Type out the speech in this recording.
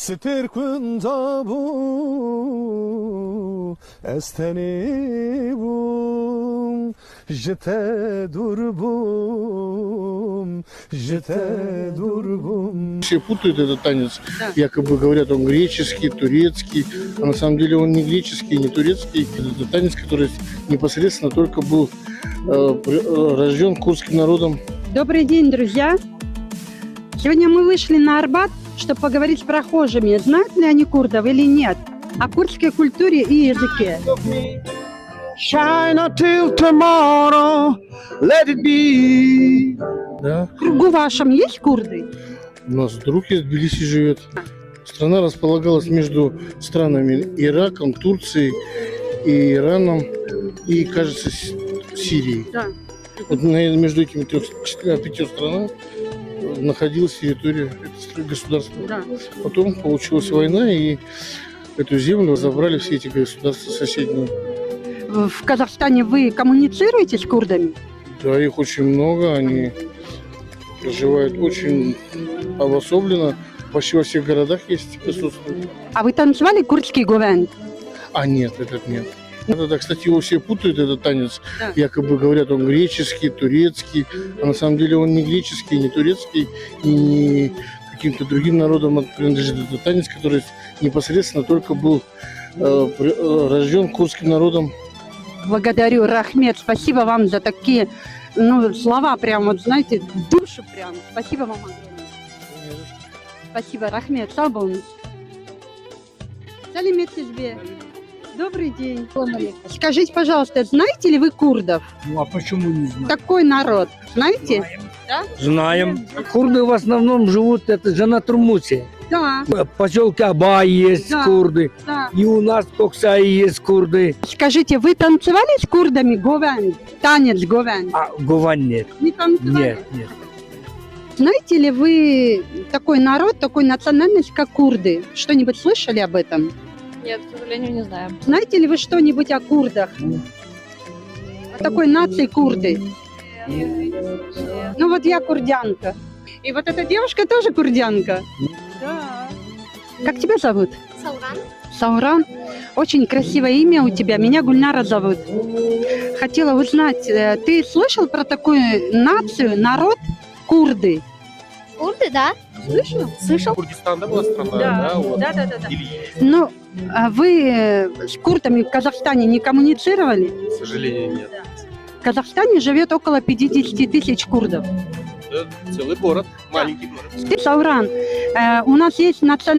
ستر كنت بو استني بوم جتا دوربوم جتا دوربوم. Все путают этот танец, якобы говорят, он греческий, турецкий, а на самом деле он не греческий, не турецкий. Это танец, который непосредственно только был рожден курдским народом. Добрый день, друзья! Сегодня мы вышли на Арбат, чтобы поговорить с прохожими, знают ли они курдов или нет, о курдской культуре и языке. Shine until tomorrow, let it be. Да. В кругу вашем есть курды? У нас друг из Тбилиси живет. Страна располагалась между странами Ираком, Турцией, и Ираном, и, кажется, Сирией. Да. Вот между этими 5 странами находилась территория государства. Да. Потом получилась война, и эту землю забрали все эти государства соседние. В Казахстане вы коммуницируете с курдами? Да, их очень много, они проживают очень обособленно. Почти во всех городах есть, присутствуют. А вы танцевали курдский гувен? А нет, этот нет. Это, кстати, его все путают, этот танец. Да. Якобы говорят, он греческий, турецкий, а на самом деле он не греческий, не турецкий, и не каким-то другим народам принадлежит. Это танец, который непосредственно только был рожден курдским народом. Благодарю, Рахмет, спасибо вам за такие слова, прям, вот знаете, душу прям. Спасибо вам огромное. Спасибо, Рахмет, sağ olun. Салимет тебе. Добрый день. Скажите, пожалуйста, знаете ли вы курдов? Ну а почему не знаю? Такой народ, знаете? Знаем. Курды в основном живут, это же на Турмусе. Да, В поселке Абай есть Да. курды. да. И у нас в Токсае есть курды. Скажите, вы танцевали с курдами говен? Танец говен? А Гувань нет. Не танцевали? Нет, нет. Знаете ли вы такой народ, такой национальность, как курды? Что-нибудь слышали об этом? Нет, к сожалению, не знаю. Знаете ли вы что-нибудь о курдах? О такой нации курды? Ну вот я курдянка. И вот эта девушка тоже курдянка. Да. Как тебя зовут? Сауран. Сауран. Очень красивое имя у тебя. Меня Гульнара зовут. Хотела узнать, ты слышал про такую нацию, народ курды? Курды, да? Слышал? Слышал. Курдистан, да, была страна? Да, вот. Да. Или есть? Ну, а вы с курдами в Казахстане не коммуницировали? К сожалению, нет. В Казахстане живет около 50 тысяч курдов. Да, целый город, маленький город. Сауран, у нас есть национальный